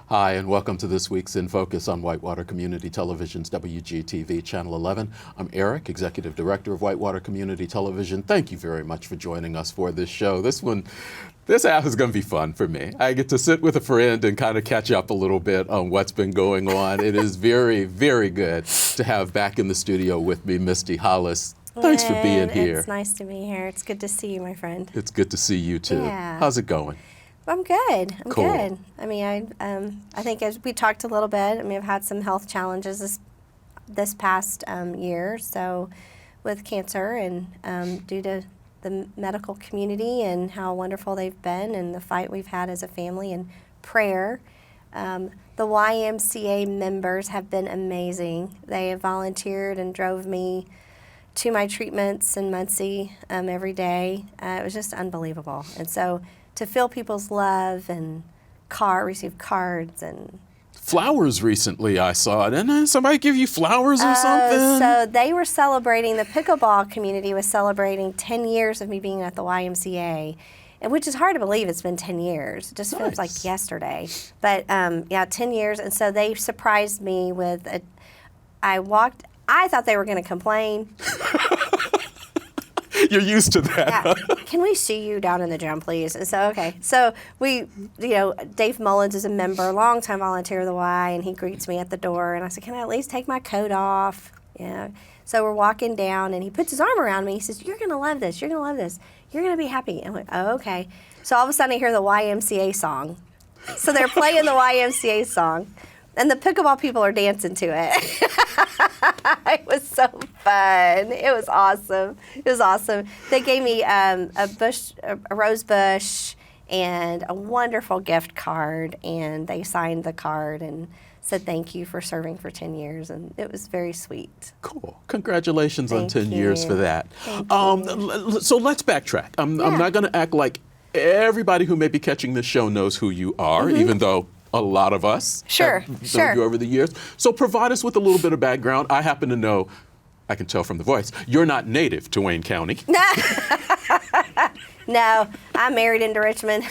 Hi, and welcome to this week's In Focus on Whitewater Community Television's WGTV Channel 11. I'm Eric, Executive Director of Whitewater Community Television. Thank you very much for joining us for this show. This half is going to be fun for me. I get to sit with a friend and kind of catch up a little bit on what's been going on. It is very, very good to have back in the studio with me Misty Hollis. Thanks for being here. It's nice to be here. It's good to see you, my friend. It's good to see you too. Yeah. How's it going? I'm good. I'm Cool. good. I mean, I think as we talked a little bit, I mean, I've had some health challenges this past year, so with cancer and due to the medical community and how wonderful they've been and the fight we've had as a family and prayer. The YMCA members have been amazing. They have volunteered and drove me to my treatments in Muncie every day. It was just unbelievable. And so to feel people's love and receive cards and Flowers recently, I saw. Didn't somebody give you flowers or something? So they were celebrating, the pickleball community was celebrating 10 years of me being at the YMCA, and which is hard to believe it's been 10 years. It just feels like yesterday. But yeah, 10 years. And so they surprised me with I thought they were going to complain. You're used to that. Yeah. Can we see you down in the gym, please? And so, okay. So Dave Mullins is a member, longtime volunteer of the Y, and he greets me at the door. And I said, can I at least take my coat off? Yeah. So we're walking down, and he puts his arm around me. He says, you're going to love this. You're going to love this. You're going to be happy. And I'm like, oh, okay. So all of a sudden, I hear the YMCA song. So they're playing the YMCA song, and the pickleball people are dancing to it. It was so fun. It was awesome. It was awesome. They gave me a rose bush and a wonderful gift card, and they signed the card and said thank you for serving for 10 years, and it was very sweet. Cool. Congratulations on 10 years for that. Thank you. So let's backtrack. I'm not going to act like everybody who may be catching this show knows who you are, even though a lot of us have known you over the years. So provide us with a little bit of background. I happen to know, I can tell from the voice, you're not native to Wayne County. No, I'm married into Richmond.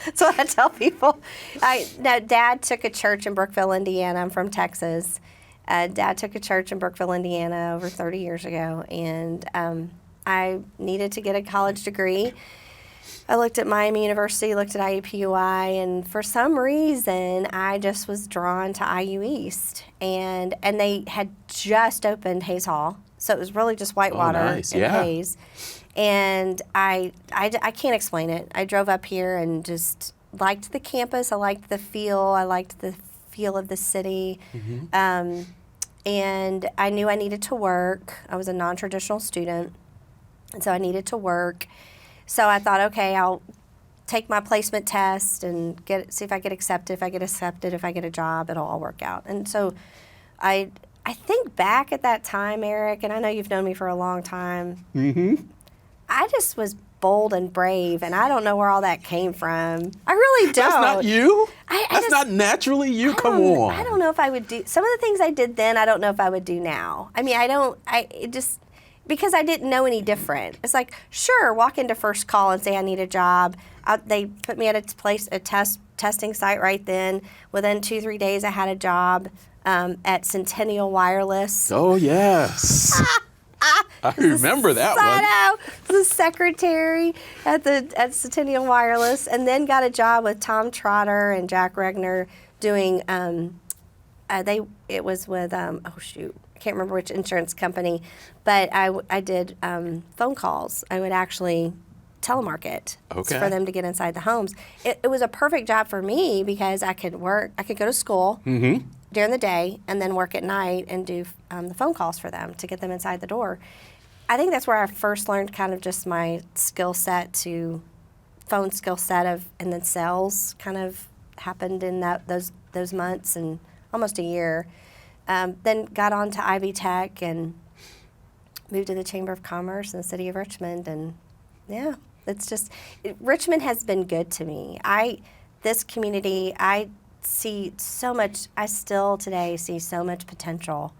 That's what I tell people. Dad took a church in Brookville, Indiana. I'm from Texas. Dad took a church in Brookville, Indiana over 30 years ago, and I needed to get a college degree. I looked at Miami University, looked at IUPUI, and for some reason, I just was drawn to IU East. And they had just opened Hayes Hall, so it was really just Whitewater and Hayes. And I can't explain it. I drove up here and just liked the campus. I liked the feel. I liked the feel of the city. Mm-hmm. And I knew I needed to work. I was a non-traditional student, and so I needed to work. So I thought, okay, I'll take my placement test and see if I get accepted. If I get accepted, if I get a job, it'll all work out. And so I think back at that time, Eric, and I know you've known me for a long time. Mm-hmm. I just was bold and brave, and I don't know where all that came from. I really don't. That's not you? That's not naturally you? Come on. I don't know if I would do some of the things I did then. I don't know if I would do now. I mean, because I didn't know any different. It's like, sure, walk into First Call and say I need a job. They put me at a testing site right then. Within 2-3 days, I had a job at Centennial Wireless. Oh, yes. I remember that one. I was a secretary at Centennial Wireless, and then got a job with Tom Trotter and Jack Regner doing, it was with, I can't remember which insurance company, but I did phone calls. I would actually telemarket for them to get inside the homes. It was a perfect job for me because I could go to school during the day and then work at night and do the phone calls for them to get them inside the door. I think that's where I first learned kind of just my skill set phone skill set and then sales kind of happened in those months and almost a year. Then got on to Ivy Tech and moved to the Chamber of Commerce in the city of Richmond. And yeah, Richmond has been good to me. This community, I see so much, I still today see so much potential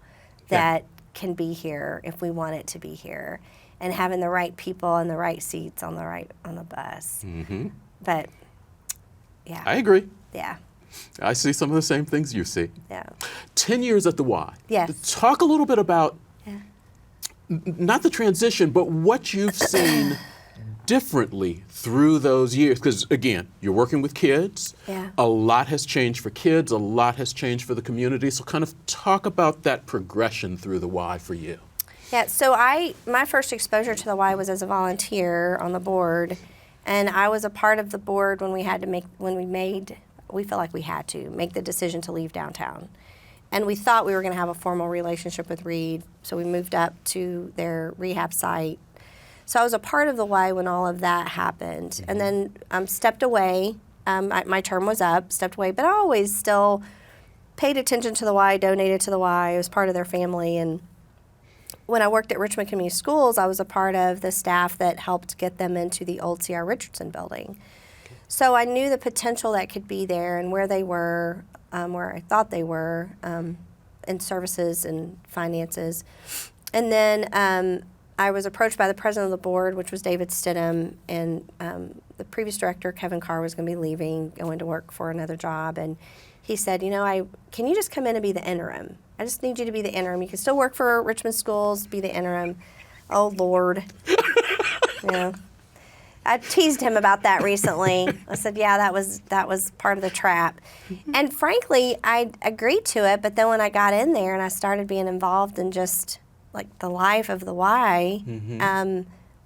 that can be here if we want it to be here. And having the right people and the right seats on the bus. Mm-hmm. But Yeah. I agree. Yeah. I see some of the same things you see. Yeah. 10 years at the Y. Yes. Talk a little bit about Yeah. not the transition, but what you've seen differently through those years. Because again, you're working with kids. Yeah. A lot has changed for kids. A lot has changed for the community. So kind of talk about that progression through the Y for you. Yeah, so my first exposure to the Y was as a volunteer on the board, and I was a part of the board when we felt like we had to make the decision to leave downtown. And we thought we were going to have a formal relationship with Reed, so we moved up to their rehab site. So I was a part of the Y when all of that happened, and then stepped away. My term was up, stepped away, but I always still paid attention to the Y, donated to the Y. I was part of their family, and when I worked at Richmond Community Schools, I was a part of the staff that helped get them into the old C.R. Richardson building. So I knew the potential that could be there and where they were, where I thought they were, in services and finances. And then I was approached by the president of the board, which was David Stidham, and the previous director, Kevin Carr, was going to be leaving, going to work for another job. And he said, can you just come in and be the interim? I just need you to be the interim. You can still work for Richmond Schools, be the interim. Oh, Lord. I teased him about that recently. I said, yeah, that was part of the trap. And frankly, I agreed to it, but then when I got in there and I started being involved in just like the life of the Y,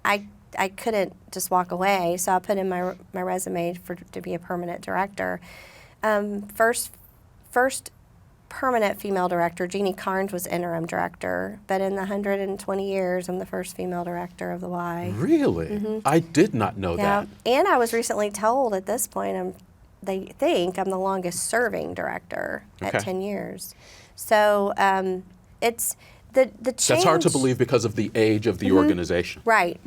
I couldn't just walk away. So I put in my resume to be a permanent director. First permanent female director, Jeannie Carnes, was interim director, but in the 120 years, I'm the first female director of the Y. Really? I did not know that. And I was recently told at this point, they think I'm the longest serving director at 10 years. So it's the change. That's hard to believe because of the age of the organization. Right.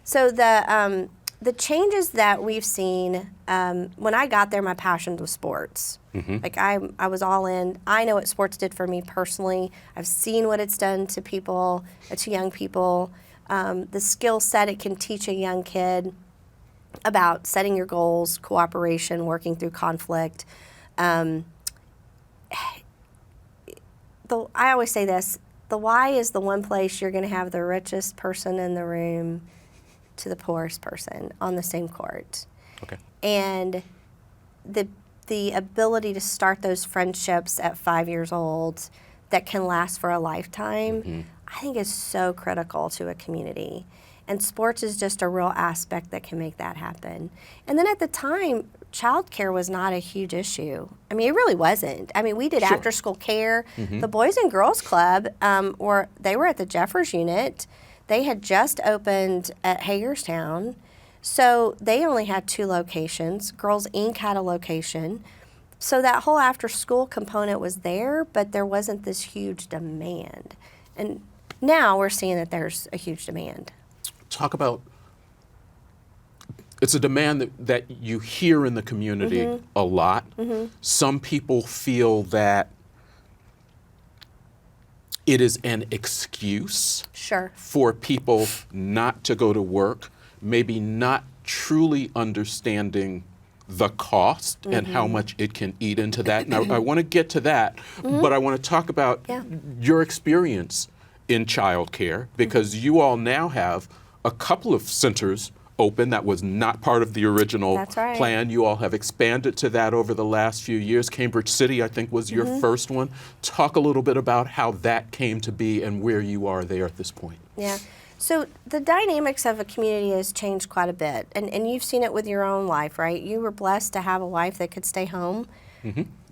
So the changes that we've seen, when I got there, my passion was sports. Like I was all in. I know what sports did for me personally. I've seen what it's done to people, to young people. The skill set it can teach a young kid about setting your goals, cooperation, working through conflict. I always say this, the Y is the one place you're going to have the richest person in the room to the poorest person on the same court. Okay. And the ability to start those friendships at 5 years old that can last for a lifetime, I think is so critical to a community. And sports is just a real aspect that can make that happen. And then at the time, childcare was not a huge issue. I mean, it really wasn't. I mean, we did after school care. The Boys and Girls Club, they were at the Jeffers unit. They had just opened at Hagerstown, so they only had 2 locations. Girls Inc. had a location. So that whole after-school component was there, but there wasn't this huge demand. And now we're seeing that there's a huge demand. Talk about, it's a demand that you hear in the community a lot. Some people feel that it is an excuse for people not to go to work, maybe not truly understanding the cost and how much it can eat into that. Now, I want to get to that, but I want to talk about your experience in childcare, because you all now have a couple of centers open that was not part of the original plan. You all have expanded to that over the last few years. Cambridge City, I think, was your first one. Talk a little bit about how that came to be and where you are there at this point. Yeah. So the dynamics of a community has changed quite a bit, and you've seen it with your own life, right? You were blessed to have a wife that could stay home.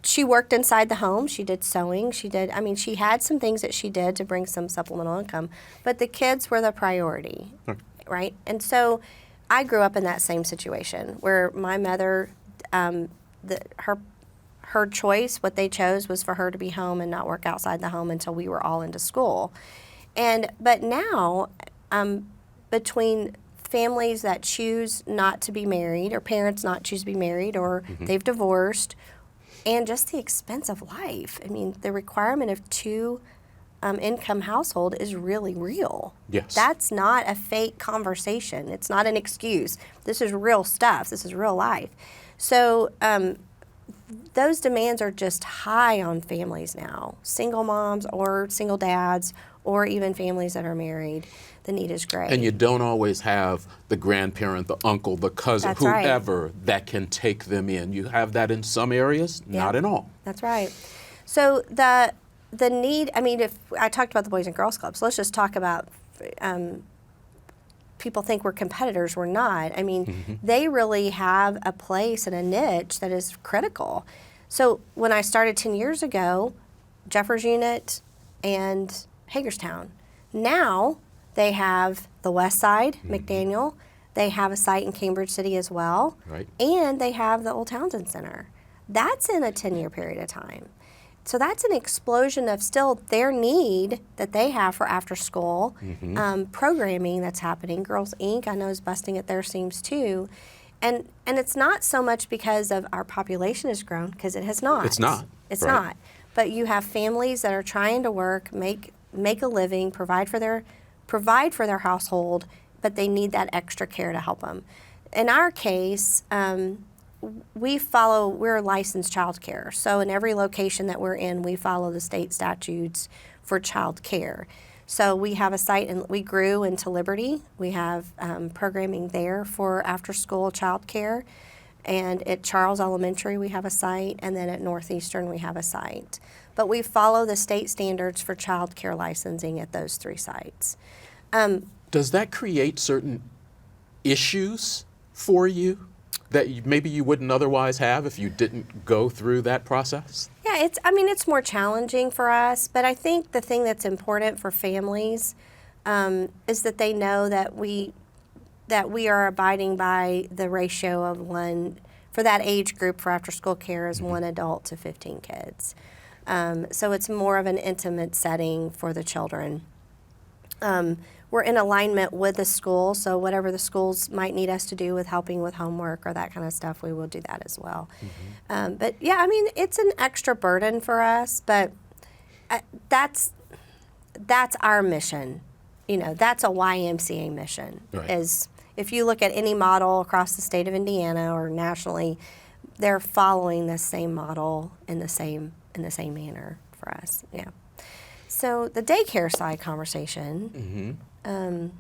She worked inside the home. She did sewing. She had some things that she did to bring some supplemental income, but the kids were the priority, right? And so I grew up in that same situation where my mother, her choice, what they chose was for her to be home and not work outside the home until we were all into school. But now, between families that choose not to be married, or parents not choose to be married, or they've divorced, and just the expense of life. I mean, the requirement of 2 income household is really real. Yes. That's not a fake conversation. It's not an excuse. This is real stuff. This is real life. So those demands are just high on families now, single moms or single dads, or even families that are married. The need is great. And you don't always have the grandparent, the uncle, the cousin, That's right. whoever that can take them in. You have that in some areas, not in all. That's right. So the need, I mean, if I talked about the Boys and Girls Clubs, let's just talk about people think we're competitors. We're not. I mean, they really have a place and a niche that is critical. So when I started 10 years ago, Jeffers Unit and Hagerstown. Now they have the West Side, McDaniel. They have a site in Cambridge City as well. Right. And they have the Old Townsend Center. That's in a 10-year period of time. So that's an explosion of still their need that they have for after school programming that's happening. Girls Inc. I know is busting at their seams too. And it's not so much because of our population has grown, because it has not. It's not. It's Right. not. But you have families that are trying to work, make a living, provide for their household, but they need that extra care to help them. In our case, we're licensed child care. So in every location that we're in, we follow the state statutes for child care. So we have a site, and we grew into Liberty. We have programming there for after-school child care. And at Charles Elementary, we have a site, and then at Northeastern, we have a site. But we follow the state standards for child care licensing at those 3 sites. Does that create certain issues for you that maybe you wouldn't otherwise have if you didn't go through that process? Yeah, it's more challenging for us, but I think the thing that's important for families is that they know that we are abiding by the ratio of 1, for that age group for after school care is 1 adult to 15 kids. So it's more of an intimate setting for the children. We're in alignment with the school, so whatever the schools might need us to do with helping with homework or that kind of stuff, we will do that as well. But yeah, I mean, it's an extra burden for us, but that's our mission. You know, that's a YMCA mission. Right. Is if you look at any model across the state of Indiana or nationally, they're following the same model in the same manner for us. Yeah. So the daycare side conversation. And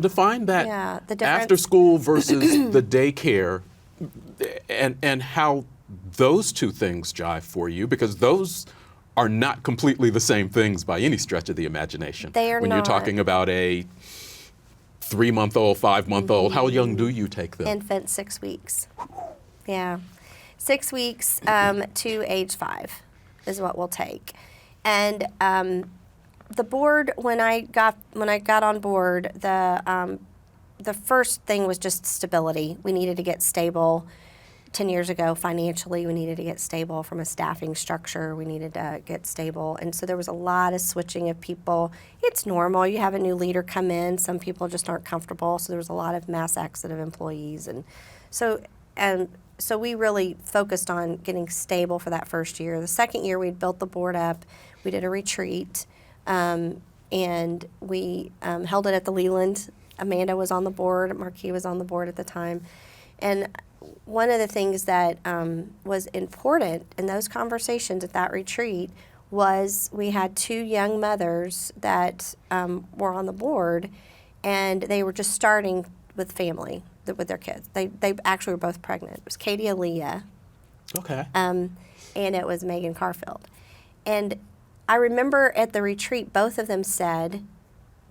define that the difference. after school versus the daycare, and how those two things jive for you, because those are not completely the same things by any stretch of the imagination. They are when not. you're talking about a 3-month-old, 5-month-old, how young do you take them? Infant, 6 weeks. Yeah, 6 weeks to age 5 is what we'll take. And the board, when I got on board, the first thing was just stability. We needed to get stable. 10 years ago, financially, we needed to get stable from a staffing structure. We needed to get stable. And so there was a lot of switching of people. It's normal. You have a new leader come in. Some people just aren't comfortable. So there was a lot of mass exit of employees. And so we really focused on getting stable for that first year. The second year, we'd built the board up. We did a retreat, and we held it at the Leland. Amanda was on the board. Marquis was on the board at the time. And one of the things that was important in those conversations at that retreat was we had 2 young mothers that were on the board, and they were just starting with family, with their kids. They actually were both pregnant. It was Katie Aaliyah. Okay. And it was Megan Carfield. And I remember at the retreat, both of them said,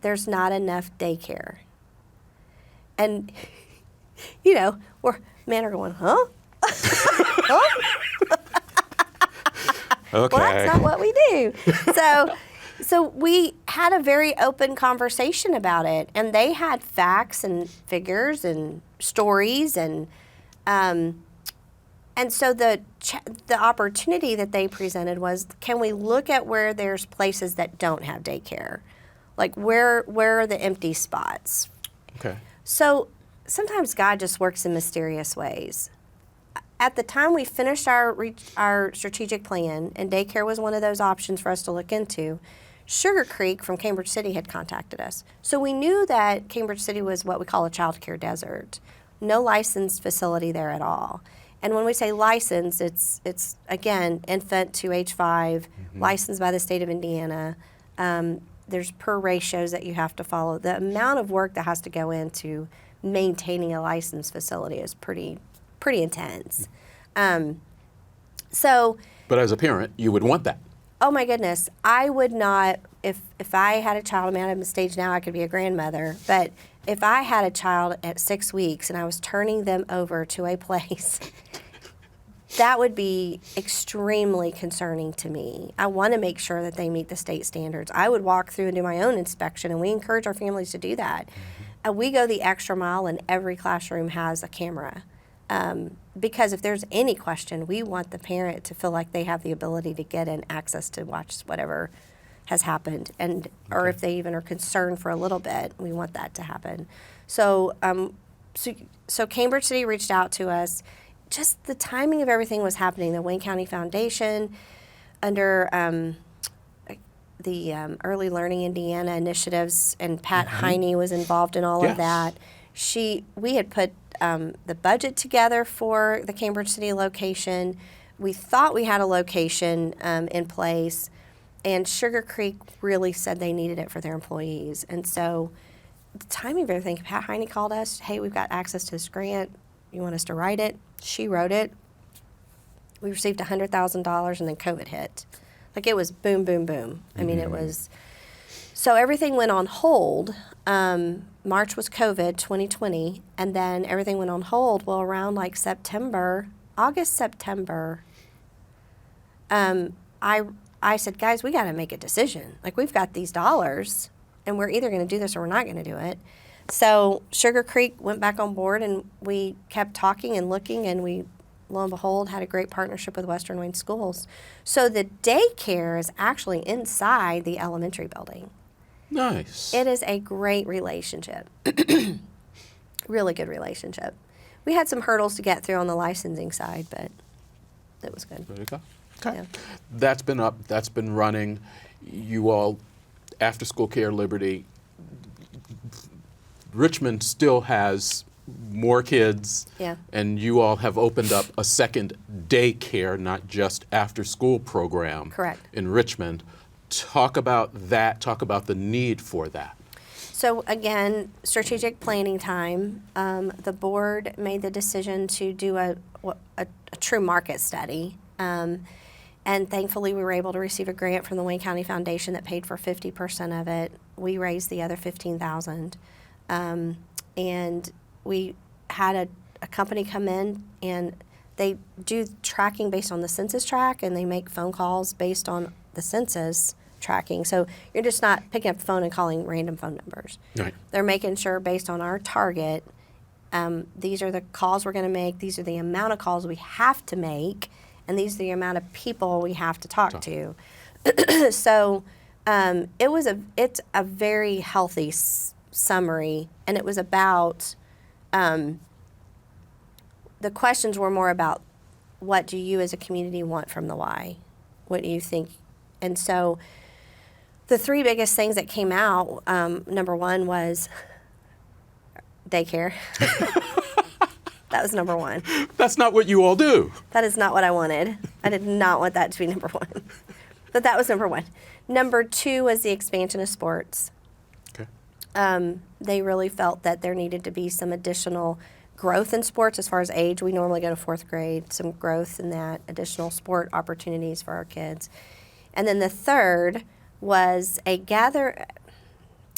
"There's not enough daycare." And, you know, men are going, huh? Huh? Okay. Well, that's not what we do. So we had a very open conversation about it, and they had facts and figures and stories, and so the opportunity that they presented was, can we look at where there's places that don't have daycare, like where are the empty spots? Okay. So sometimes God just works in mysterious ways. At the time we finished our strategic plan, and daycare was one of those options for us to look into, Sugar Creek from Cambridge City had contacted us. So we knew that Cambridge City was what we call a child care desert. no licensed facility there at all. And when we say licensed, it's again, infant to age 5, licensed by the state of Indiana. There's per ratios that you have to follow. The amount of work that has to go into maintaining a licensed facility is pretty intense. But as a parent, you would want that. Oh my goodness, I would not, if I had a child, I'm at a stage now I could be a grandmother, but if I had a child at 6 weeks and I was turning them over to a place, that would be extremely concerning to me. I want to make sure that they meet the state standards. I would walk through and do my own inspection, and we encourage our families to do that. We go the extra mile, and every classroom has a camera. Because if there's any question, we want the parent to feel like they have the ability to get in access to watch whatever has happened, and or if they even are concerned for a little bit, we want that to happen. So, so Cambridge City reached out to us. Just the timing of everything was happening. The Wayne County Foundation, under the Early Learning Indiana initiatives, and Pat Heine was involved in all of that. We had put the budget together for the Cambridge City location. We thought we had a location in place, and Sugar Creek really said they needed it for their employees. And so the timing of everything, Pat Heine called us, hey, we've got access to this grant. You want us to write it? She wrote it. We received $100,000, and then COVID hit. Like, it was boom, boom, boom. I mean, it was, so everything went on hold. March was COVID, 2020, and then everything went on hold. Well, around like August, September, I said, guys, we got to make a decision. Like, we've got these dollars, and we're either going to do this or we're not going to do it. So Sugar Creek went back on board, and we kept talking and looking, and we, lo and behold, had a great partnership with Western Wayne Schools. So the daycare is actually inside the elementary building. Nice. It is a great relationship. Really good relationship. We had some hurdles to get through on the licensing side, but it was good. There you go. Okay. Yeah. That's been up, that's been running. You all, After School Care Liberty, Richmond still has more kids, and you all have opened up a second daycare, not just after school program. Correct. In Richmond. Talk about that, talk about the need for that. So again, strategic planning time. The board made the decision to do a true market study. And thankfully, we were able to receive a grant from the Wayne County Foundation that paid for 50% of it. We raised the other $15,000. And we had a company come in, and they do tracking based on the census tract, and they make phone calls based on the census tracking. So you're just not picking up the phone and calling random phone numbers. Right. They're making sure based on our target, these are the calls we're going to make, these are the amount of calls we have to make, and these are the amount of people we have to talk to. So it's a very healthy summary, and it was about, the questions were more about, what do you as a community want from the Y? What do you think? And so the 3 biggest things that came out, number 1 was daycare. That was number 1. That's not what you all do. That is not what I wanted. I did not want that to be number 1. But that was number 1. Number 2 was the expansion of sports. Okay. They really felt that there needed to be some additional growth in sports as far as age. We normally go to 4th grade, some growth in that, additional sport opportunities for our kids. And then the 3rd was I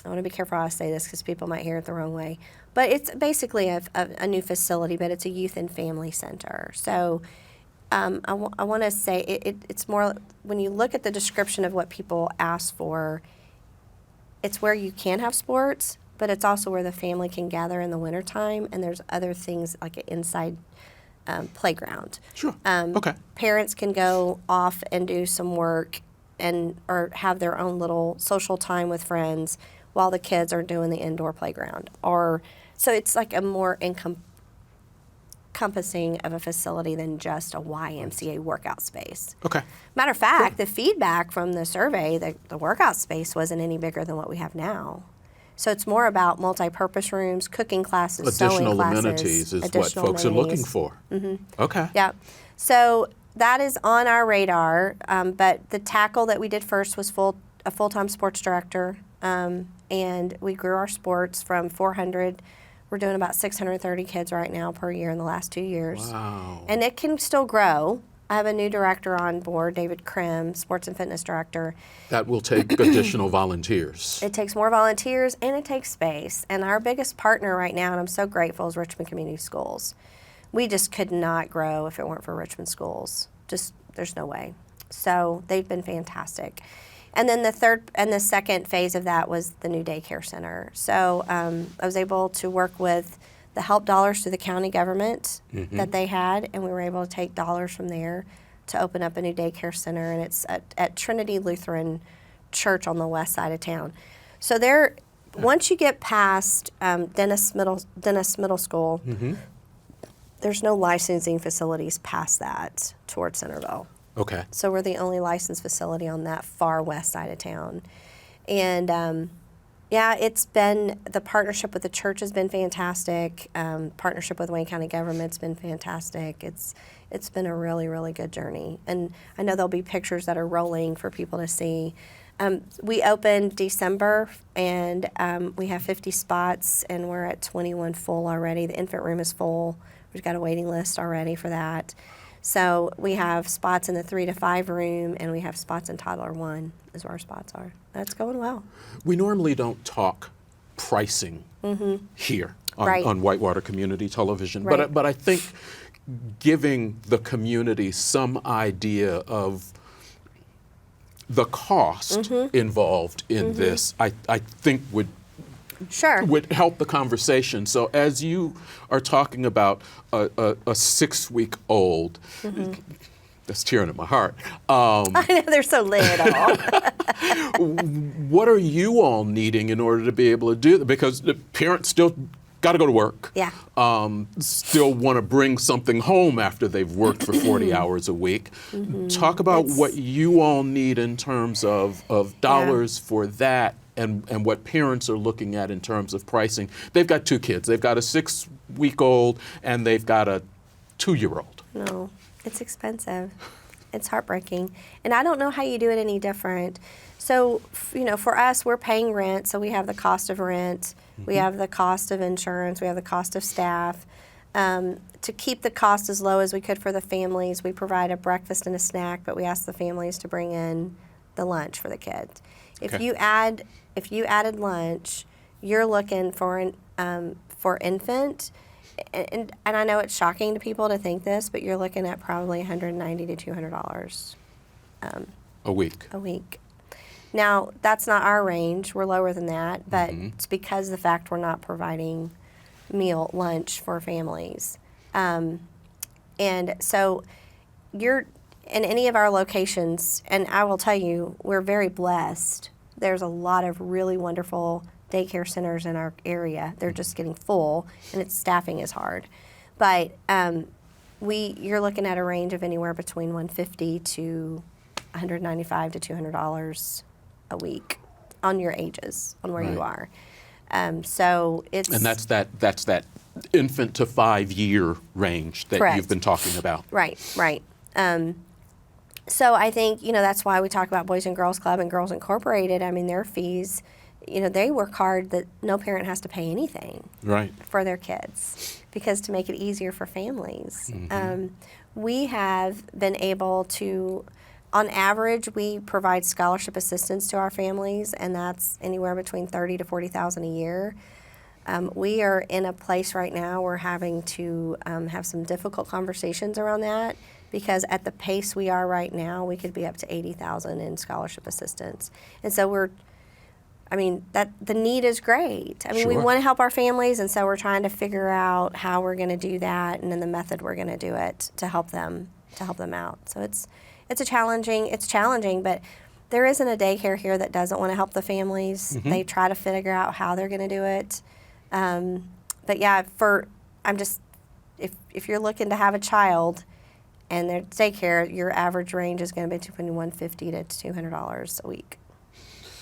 want to be careful how I say this because people might hear it the wrong way, but it's basically a new facility, but it's a youth and family center. So I want to say it's more, when you look at the description of what people ask for, it's where you can have sports, but it's also where the family can gather in the wintertime, and there's other things like an inside playground. Sure. Okay. Parents can go off and do some work or have their own little social time with friends while the kids are doing the indoor playground. So it's like a more encompassing of a facility than just a YMCA workout space. Okay. Matter of fact, the feedback from the survey, the workout space wasn't any bigger than what we have now. So it's more about multi-purpose rooms, cooking classes, sewing Additional classes. amenities is what additional folks are looking for. Okay. Yeah. So that is on our radar. But the tackle that we did first was a full-time sports director. And we grew our sports from 400. We're doing about 630 kids right now per year in the last 2 years. Wow. And it can still grow. I have a new director on board, David Krim, sports and fitness director. That will take additional volunteers. It takes more volunteers and it takes space. And our biggest partner right now, and I'm so grateful, is Richmond Community Schools. We just could not grow if it weren't for Richmond Schools. Just, there's no way. So they've been fantastic. And then the second phase of that was the new daycare center. So I was able to work with the help dollars through the county government that they had, and we were able to take dollars from there to open up a new daycare center, and it's at Trinity Lutheran Church on the west side of town. So there, once you get past Dennis Middle School, there's no licensing facilities past that towards Centerville. Okay. So we're the only licensed facility on that far west side of town. And yeah, it's been, the partnership with the church has been fantastic. Partnership with Wayne County government's been fantastic. It's been a really, really good journey. And I know there'll be pictures that are rolling for people to see. We opened December, and we have 50 spots, and we're at 21 full already. The infant room is full. We've got a waiting list already for that. So we have spots in the 3 to 5 room, and we have spots in toddler 1 is where our spots are. That's going well. We normally don't talk pricing here on Whitewater Community Television, Right. but I think giving the community some idea of the cost involved in this, I think would help the conversation. So as you are talking about a 6-week-old, that's tearing at my heart. I know, they're so little. What are you all needing in order to be able to do that? Because the parents still got to go to work. Yeah. Still want to bring something home after they've worked for 40 hours a week. Talk about what you all need in terms of dollars for that. And what parents are looking at in terms of pricing. They've got 2 kids. They've got a 6-week-old and they've got a 2-year-old. No, it's expensive. It's heartbreaking. And I don't know how you do it any different. So, for us, we're paying rent, so we have the cost of rent. We have the cost of insurance. We have the cost of staff. To keep the cost as low as we could for the families, we provide a breakfast and a snack, but we ask the families to bring in the lunch for the kids. If you added lunch, you're looking for infant, and I know it's shocking to people to think this, but you're looking at probably $190 to $200 a week. A week. Now that's not our range. We're lower than that, but it's because of the fact we're not providing lunch for families, and so you're. In any of our locations, and I will tell you, we're very blessed. There's a lot of really wonderful daycare centers in our area. They're just getting full, and its staffing is hard. But you're looking at a range of anywhere between $150 to $195 to $200 a week on your ages, on where you are. So it's and that's that infant to 5-year range that you've been talking about. Right. So I think, that's why we talk about Boys and Girls Club and Girls Incorporated. I mean, their fees, they work hard that no parent has to pay anything for their kids, because to make it easier for families. We have been able to, on average, we provide scholarship assistance to our families, and that's anywhere between $30,000 to $40,000 a year. We are in a place right now we're having to have some difficult conversations around that, because at the pace we are right now, we could be up to $80,000 in scholarship assistance. And so the need is great. I mean, we want to help our families, and so we're trying to figure out how we're going to do that, and then the method we're going to do it to help them out. So it's challenging, but there isn't a daycare here that doesn't want to help the families. They try to figure out how they're going to do it. But yeah, if you're looking to have a child and there's daycare, your average range is going to be between $150 to $200 a week.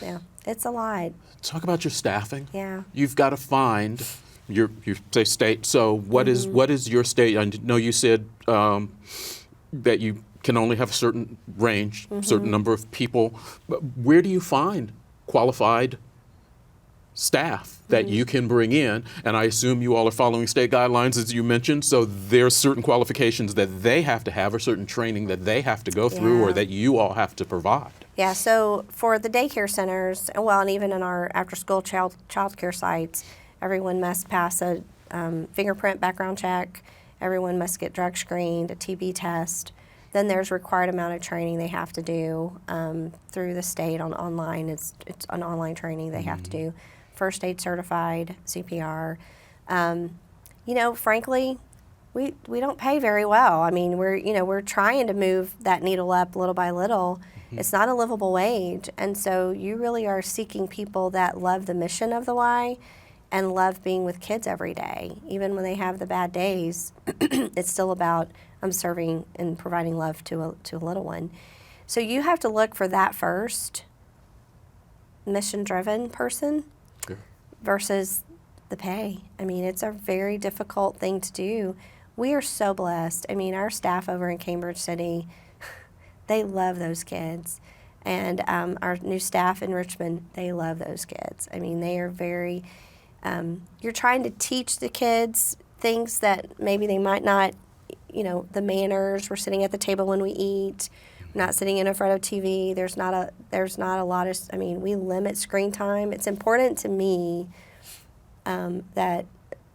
Yeah, it's a lot. Talk about your staffing. Yeah. You've got to find you say state. So what is your state? I know you said that you can only have a certain range, certain number of people. But where do you find qualified staff that you can bring in? And I assume you all are following state guidelines, as you mentioned. So there's certain qualifications that they have to have, or certain training that they have to go through, or that you all have to provide. Yeah, so for the daycare centers, well, and even in our after-school child care sites, everyone must pass a fingerprint background check. Everyone must get drug screened, a TB test. Then there's required amount of training they have to do through the state online. It's an online training they have to do. First aid certified, CPR. You know, frankly, we don't pay very well. I mean, we're trying to move that needle up little by little. It's not a livable wage, and so you really are seeking people that love the mission of the Y and love being with kids every day. Even when they have the bad days, it's still about serving and providing love to a little one. So you have to look for that first mission-driven person versus the pay. I mean, it's a very difficult thing to do. We are so blessed. I mean, our staff over in Cambridge City, they love those kids. And our new staff in Richmond, they love those kids. I mean, they are very, you're trying to teach the kids things that maybe they might not, you know, the manners. We're sitting at the table when we eat. We're not sitting in front of TV. There's not a lot of, I mean, we limit screen time. It's important to me that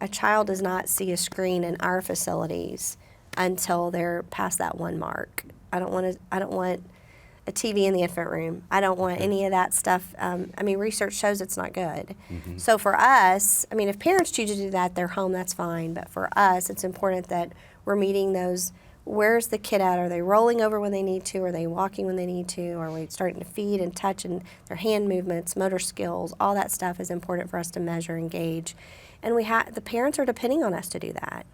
a child does not see a screen in our facilities until they're past that one mark. I don't want a TV in the infant room. I don't want any of that stuff. I mean, research shows it's not good. So for us, I mean, if parents choose to do that at their home, that's fine. But for us, it's important that we're meeting those. Where's the kid at? Are they rolling over when they need to? Are they walking when they need to? Are we starting to feed and touch, and their hand movements, motor skills? All that stuff is important for us to measure and gauge. And the parents are depending on us to do that.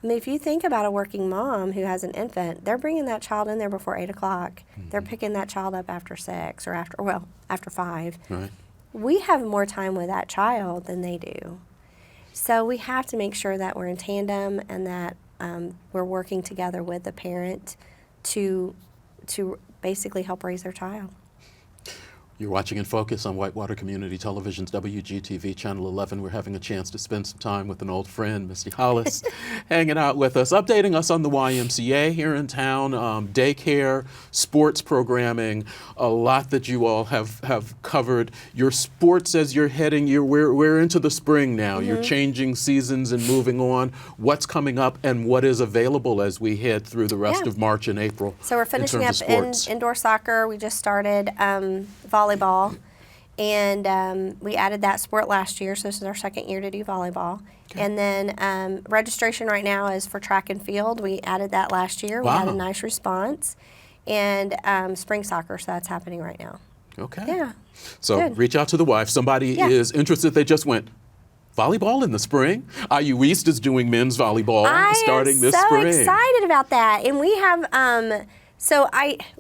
I mean, if you think about a working mom who has an infant, they're bringing that child in there before 8 o'clock. They're picking that child up after 6 or after 5. Right. We have more time with that child than they do. So we have to make sure that we're in tandem and that we're working together with the parent to basically help raise their child. You're watching In Focus on Whitewater Community Television's WGTV Channel 11. We're having a chance to spend some time with an old friend, Misty Hollis, hanging out with us, updating us on the YMCA here in town, daycare, sports programming, a lot that you all have covered. Your sports, as you're heading, we're into the spring now. You're changing seasons and moving on. What's coming up and what is available as we head through the rest of March and April? So we're finishing up indoor soccer. We just started volleyball, and we added that sport last year, so this is our second year to do volleyball. Okay. And then registration right now is for track and field. We added that last year. We had a nice response. And spring soccer, so that's happening right now. Okay. Yeah. So reach out to the wife. Somebody is interested. They just went, volleyball in the spring? IU East is doing men's volleyball starting this spring. I'm so excited about that. And we have... So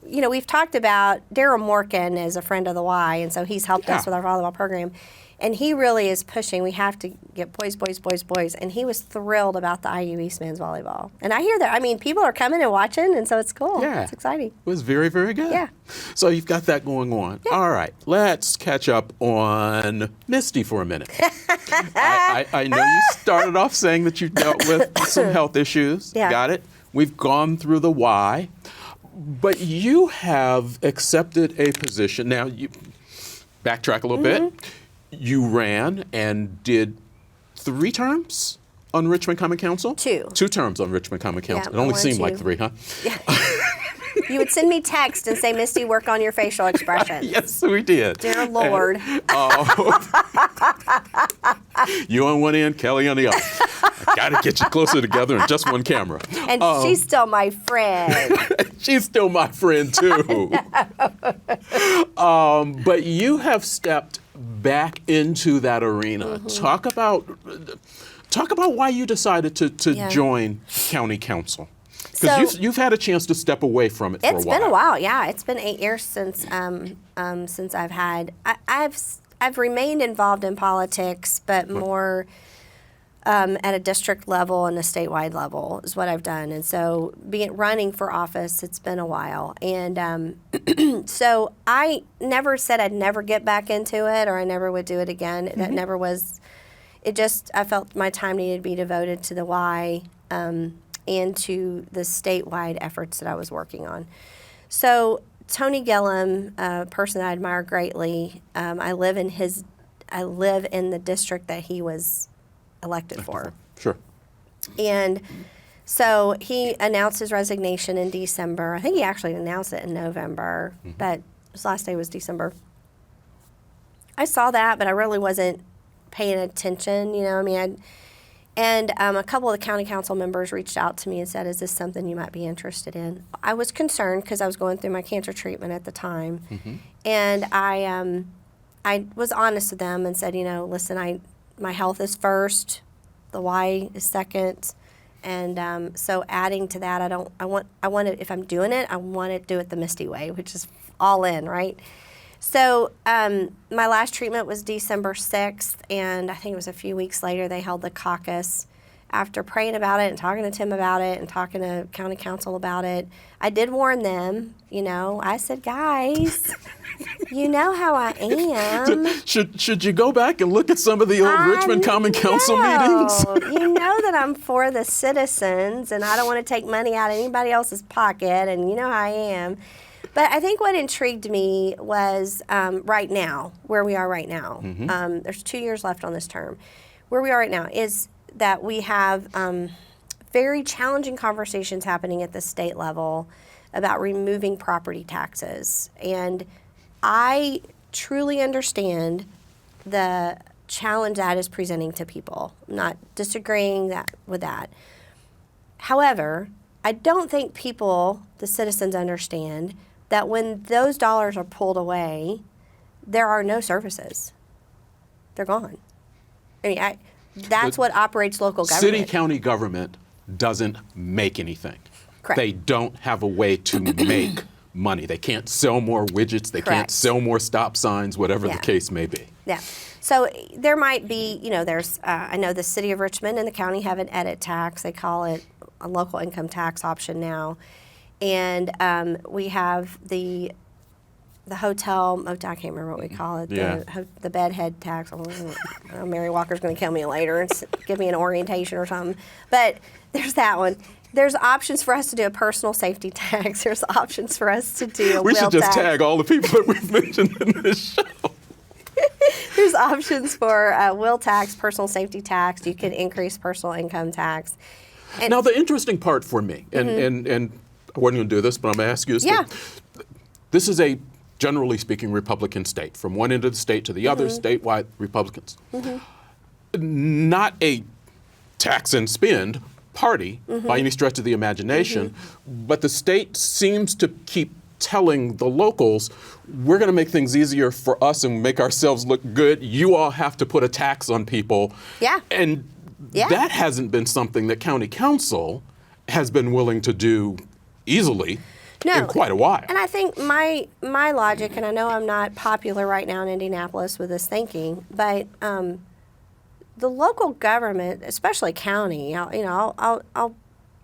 we've talked about Daryl Morkin as a friend of the Y, and so he's helped us with our volleyball program. And he really is pushing. We have to get boys. And he was thrilled about the IU East men's volleyball. And I hear that, I mean, people are coming and watching, and so it's cool. Yeah. It's exciting. It was very, very good. Yeah. So you've got that going on. Yeah. All right. Let's catch up on Misty for a minute. I know you started off saying that you dealt with some health issues. Yeah. Got it. We've gone through the why. But you have accepted a position. Now, you backtrack a little bit. You ran and did 3 terms on Richmond Common Council? 2. 2 terms on Richmond Common Council. It only seemed like 3, huh? Yeah. You would send me text and say, Misty, work on your facial expressions. Yes, we did. Dear Lord. You on one end, Kelly on the other. I got to get you closer together in just one camera. And she's still my friend. She's still my friend, too. But you have stepped back into that arena. Talk about why you decided to join county council. Because you've had a chance to step away from it for a while. It's been a while, yeah. It's been 8 years since I've had. I've remained involved in politics, but more at a district level and a statewide level is what I've done. And so running for office, it's been a while. And so I never said I'd never get back into it or I never would do it again. That never was. I felt my time needed to be devoted to the Y and to the statewide efforts that I was working on. So Tony Gillum, a person I admire greatly, I live in the district that he was elected for. Sure. And so he announced his resignation in December. I think he actually announced it in November, but his last day was December. I saw that, but I really wasn't paying attention, and a couple of the county council members reached out to me and said, is this something you might be interested in? I was concerned because I was going through my cancer treatment at the time. And I was honest with them and said, listen, my health is first, the Y is second. And so adding to that, I want to, if I'm doing it, I want to do it the Misty way, which is all in, right? So my last treatment was December 6th, and I think it was a few weeks later they held the caucus. After praying about it and talking to Tim about it and talking to county council about it, I did warn them, I said, guys, you know how I am. Should you go back and look at some of the old Richmond Common Council meetings? You know that I'm for the citizens, and I don't want to take money out of anybody else's pocket, and you know how I am. But I think what intrigued me was right now, where we are right now. There's 2 years left on this term. Where we are right now is that we have very challenging conversations happening at the state level about removing property taxes. And I truly understand the challenge that is presenting to people. I'm not disagreeing with that. However, I don't think the citizens understand that when those dollars are pulled away, there are no services. They're gone. I mean, that's what operates local government. City-county government doesn't make anything. Correct. They don't have a way to make money. They can't sell more widgets. They can't Correct. sell more stop signs, whatever the case may be. Yeah. So there might be, there's, I know the city of Richmond and the county have an edit tax. They call it a local income tax option now. And we have the hotel, I can't remember what we call it, the bedhead tax. Mary Walker's going to kill me later and give me an orientation or something. But there's that one. There's options for us to do a personal safety tax. There's options for us to do a We will should just tax. tag all the people that we've mentioned in this show. There's options for will tax, personal safety tax. You can increase personal income tax. And Now, the interesting part for me, and I wasn't going to do this, but I'm going to ask you this. This is a, generally speaking, Republican state. From one end of the state to the other, statewide Republicans. Not a tax and spend party by any stretch of the imagination, but the state seems to keep telling the locals, we're going to make things easier for us and make ourselves look good. You all have to put a tax on people. And that hasn't been something that county council has been willing to do easily in quite a while. And I think my logic, and I know I'm not popular right now in Indianapolis with this thinking, but the local government, especially county, I'll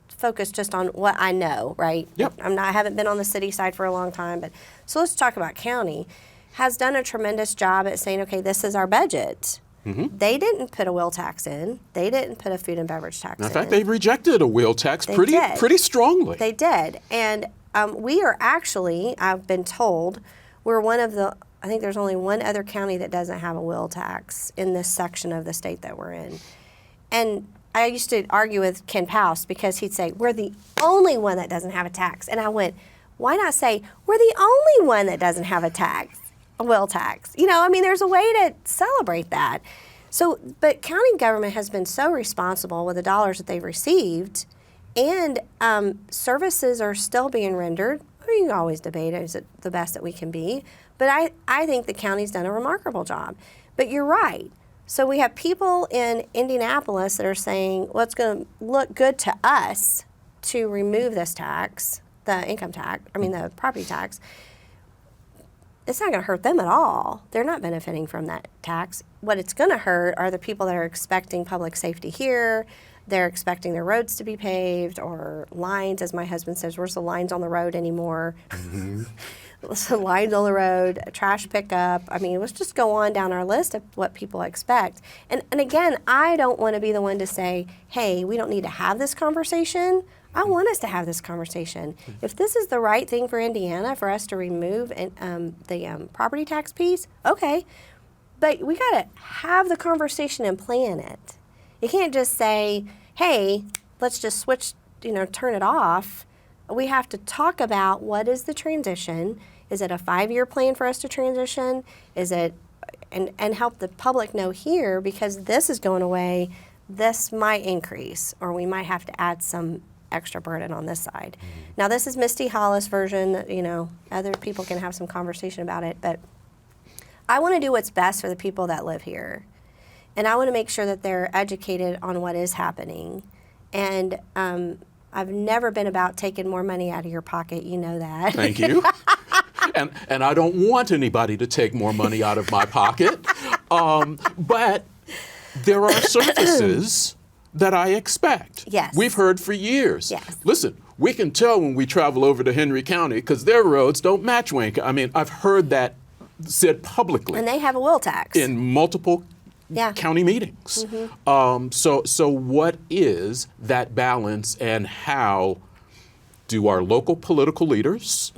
focus just on what I know, right? I haven't been on the city side for a long time, but so let's talk about county. Has done a tremendous job at saying, okay, this is our budget. They didn't put a will tax in. They didn't put a food and beverage tax in. In fact, they rejected a will tax pretty strongly. They did. And we are actually, I've been told, we're one of the, I think there's only one other county that doesn't have a will tax in this section of the state that we're in. And I used to argue with Ken Pouse because he'd say, we're the only one that doesn't have a tax. And I went, why not say, we're the only one that doesn't have a tax? A will tax. There's a way to celebrate that. So, but county government has been so responsible with the dollars that they've received, and services are still being rendered. You can always debate, is it the best that we can be? But I think the county's done a remarkable job. But you're right. So we have people in Indianapolis that are saying, what's going to look good to us to remove this tax, the income tax, the property tax, it's not going to hurt them at all. They're not benefiting from that tax. What it's going to hurt are the people that are expecting public safety here. They're expecting their roads to be paved, or lines, as my husband says, where's the lines on the road anymore? So lines on the road, trash pickup. Let's just go on down our list of what people expect. And again, I don't want to be the one to say, hey, we don't need to have this conversation. I want us to have this conversation. If this is the right thing for Indiana, for us to remove the property tax piece, okay. But we got to have the conversation and plan it. You can't just say, hey, let's just switch, turn it off. We have to talk about what is the transition. Is it a 5-year plan for us to transition? Is it, and help the public know here, because this is going away, this might increase, or we might have to add some extra burden on this side. Now, this is Misty Hollis version, other people can have some conversation about it, but I want to do what's best for the people that live here. And I want to make sure that they're educated on what is happening. And I've never been about taking more money out of your pocket, you know that. Thank you. And I don't want anybody to take more money out of my pocket. But there are services that I expect. Yes. We've heard for years. Yes. Listen, we can tell when we travel over to Henry County because their roads don't match Wayne. I've heard that said publicly. And they have a wheel tax. In multiple county meetings. So what is that balance, and how do our local political leaders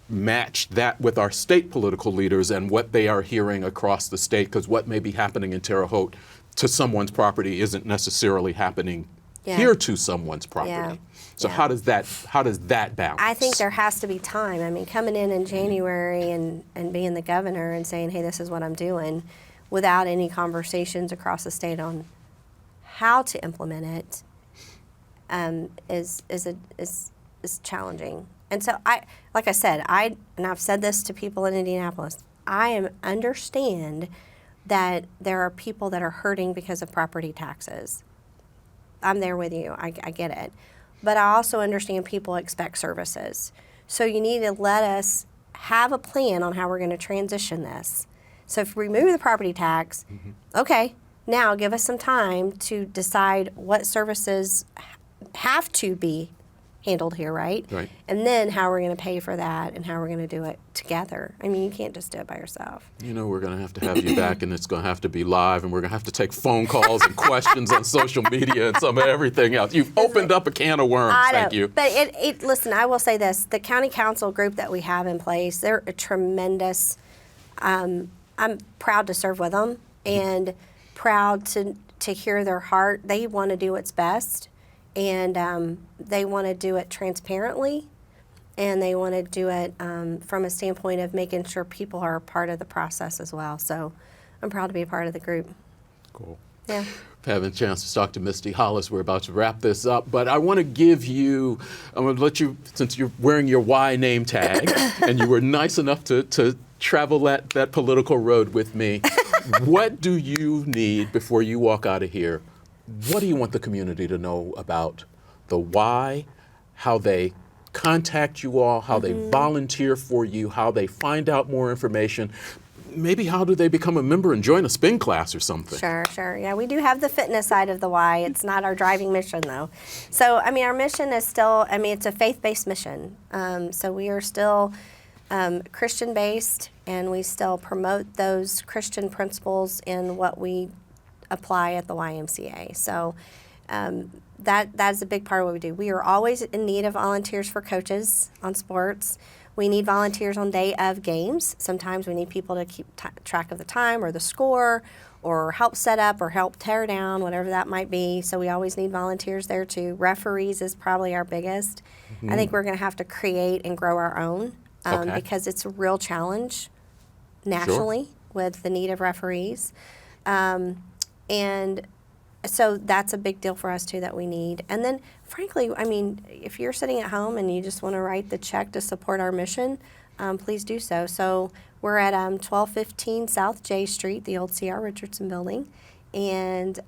match that with our state political leaders and what they are hearing across the state? Because what may be happening in Terre Haute to someone's property isn't necessarily happening here to someone's property. So how does that balance? I think there has to be time. Coming in January and being the governor and saying, hey, this is what I'm doing, without any conversations across the state on how to implement it, is challenging. And so like I said, and I've said this to people in Indianapolis, I understand that there are people that are hurting because of property taxes. I'm there with you. I get it. But I also understand people expect services. So you need to let us have a plan on how we're going to transition this. So if we remove the property tax, okay, now give us some time to decide what services have to be handled here, right? Right. And then how we're going to pay for that and how we're going to do it together. You can't just do it by yourself. We're going to have you back, and it's going to have to be live, and we're going to have to take phone calls and questions on social media and some of everything else. You've opened up a can of worms. Thank you. But listen, I will say this. The county council group that we have in place, they're a tremendous, I'm proud to serve with them and proud to hear their heart. They want to do what's best. And they want to do it transparently, and they want to do it from a standpoint of making sure people are a part of the process as well. So I'm proud to be a part of the group. Cool. Yeah. Having a chance to talk to Misty Hollis. We're about to wrap this up, but I want to I'm going to let you, since you're wearing your Y name tag, and you were nice enough to travel that political road with me, what do you need before you walk out of here? What do you want the community to know about the why, how they contact you all, how they volunteer for you, how they find out more information? Maybe how do they become a member and join a spin class or something? Sure. Yeah, we do have the fitness side of the why. It's not our driving mission, though. So, our mission is still, it's a faith-based mission. So we are still Christian-based, and we still promote those Christian principles in what we apply at the YMCA. So that's a big part of what we do. We are always in need of volunteers for coaches on sports. We need volunteers on day of games. Sometimes we need people to keep track of the time or the score, or help set up or help tear down, whatever that might be. So we always need volunteers there too. Referees is probably our biggest. I think we're going to have to create and grow our own because it's a real challenge nationally with the need of referees. And so that's a big deal for us too that we need. And then frankly, if you're sitting at home and you just want to write the check to support our mission, please do so. So we're at 1215 South J Street, the old C.R. Richardson building. And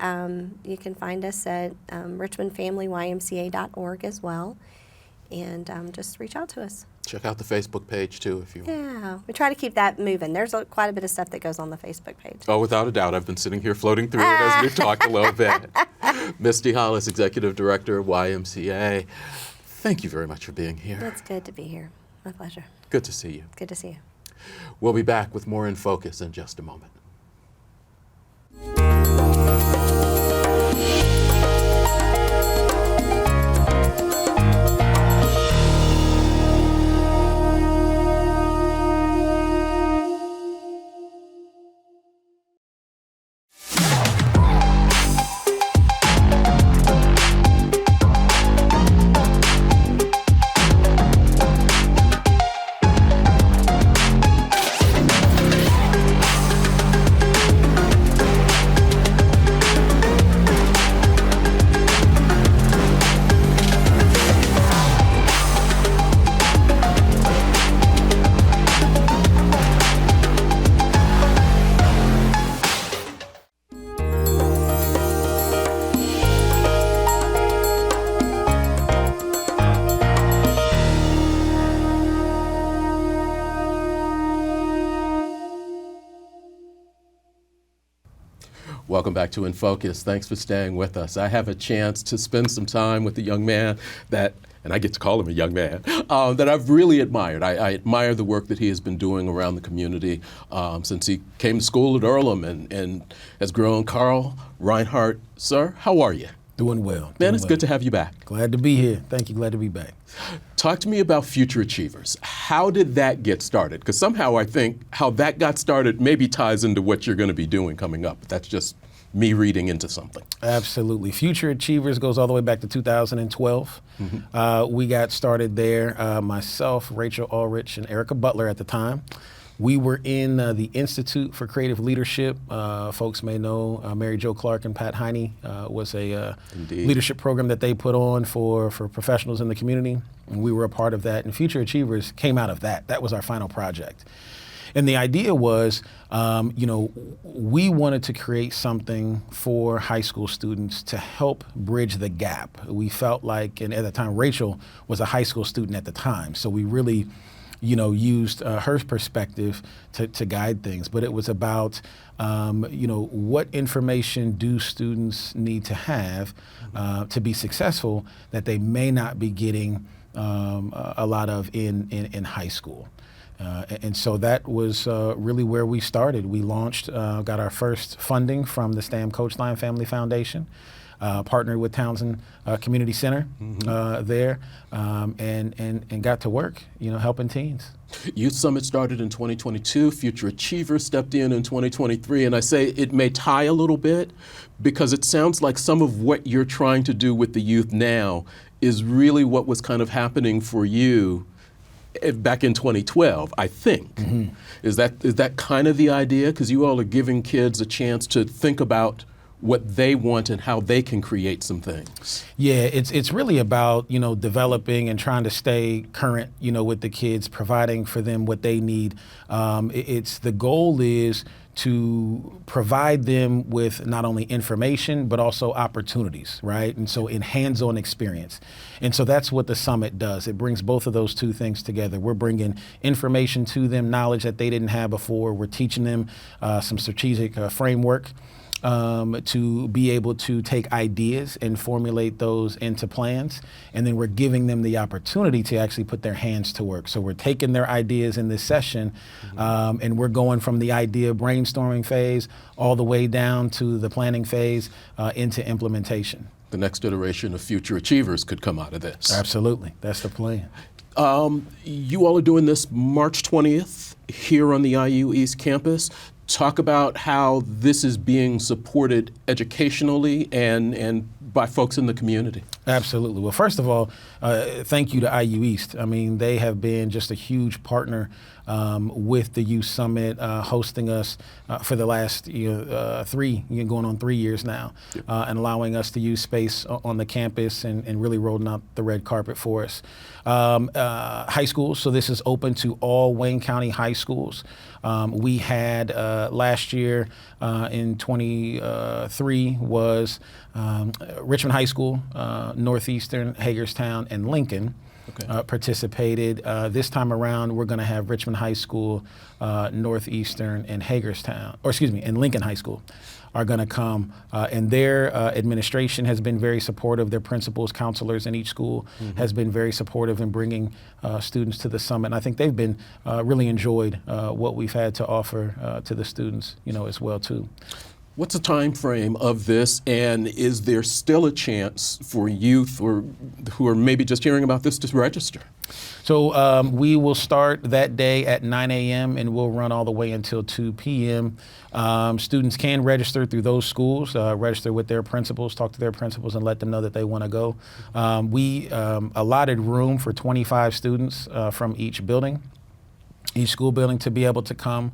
you can find us at richmondfamilyyMCA.org as well. And just reach out to us. Check out the Facebook page too if you want. Yeah, we try to keep that moving. There's quite a bit of stuff that goes on the Facebook page. Oh, without a doubt. I've been sitting here floating through it as we've talked a little bit. Misty Hollis, Executive Director of YMCA. Thank you very much for being here. It's good to be here. My pleasure. Good to see you. Good to see you. We'll be back with more In Focus in just a moment. Welcome back to In Focus. Thanks for staying with us. I have a chance to spend some time with a young man that, and I get to call him a young man, that I've really admired. I admire the work that he has been doing around the community since he came to school at Earlham and has grown. Carl Rhinehart, sir, how are you? Doing well. Man, it's good to have you back. Glad to be here. Thank you. Glad to be back. Talk to me about Future Achievers. How did that get started? Because somehow I think how that got started maybe ties into what you're going to be doing coming up. That's just me reading into something. Absolutely. Future Achievers goes all the way back to 2012. We got started there, myself, Rachel Ulrich, and Erica Butler at the time. We were in the Institute for Creative Leadership. Folks may know Mary Jo Clark and Pat Heine was a leadership program that they put on for professionals in the community. And we were a part of that. And Future Achievers came out of that. That was our final project. And the idea was, we wanted to create something for high school students to help bridge the gap. We felt like, and at the time, Rachel was a high school student at the time. So we really used her perspective to guide things. But it was about, what information do students need to have to be successful that they may not be getting a lot of in high school. And so that was really where we started. We launched, got our first funding from the Stam Coachline Family Foundation. Partnered with Townsend Community Center there, and got to work, helping teens. Youth Summit started in 2022. Future Achievers stepped in 2023, and I say it may tie a little bit because it sounds like some of what you're trying to do with the youth now is really what was kind of happening for you back in 2012, I think. Is that kind of the idea? Because you all are giving kids a chance to think about what they want and how they can create some things. Yeah, it's really about, developing and trying to stay current, with the kids, providing for them what they need. The goal is to provide them with not only information, but also opportunities, right? And so in hands-on experience. And so that's what the summit does. It brings both of those two things together. We're bringing information to them, knowledge that they didn't have before. We're teaching them some strategic framework to be able to take ideas and formulate those into plans. And then we're giving them the opportunity to actually put their hands to work. So we're taking their ideas in this session and we're going from the idea brainstorming phase all the way down to the planning phase into implementation. The next iteration of Future Achievers could come out of this. Absolutely. That's the plan. You all are doing this March 20th here on the IU East Campus. Talk about how this is being supported educationally and by folks in the community? Absolutely. Well, first of all, thank you to IU East. I mean, they have been just a huge partner with the Youth Summit, hosting us for the last going on 3 years now, and allowing us to use space on the campus and really rolling out the red carpet for us. High schools, so this is open to all Wayne County high schools. We had last year in 23 was Richmond High School, Northeastern, Hagerstown, and Lincoln. Participated. This time around, we're going to have Richmond High School, Northeastern, and and Lincoln High School are going to come. And their administration has been very supportive. Their principals, counselors in each school has been very supportive in bringing students to the summit. And I think they've been really enjoyed what we've had to offer to the students, as well, too. What's the time frame of this, and is there still a chance for youth or who are maybe just hearing about this to register? So we will start that day at 9 a.m. and we'll run all the way until 2 p.m. Students can register through those schools, register with their principals, talk to their principals, and let them know that they want to go. We allotted room for 25 students from each school building to be able to come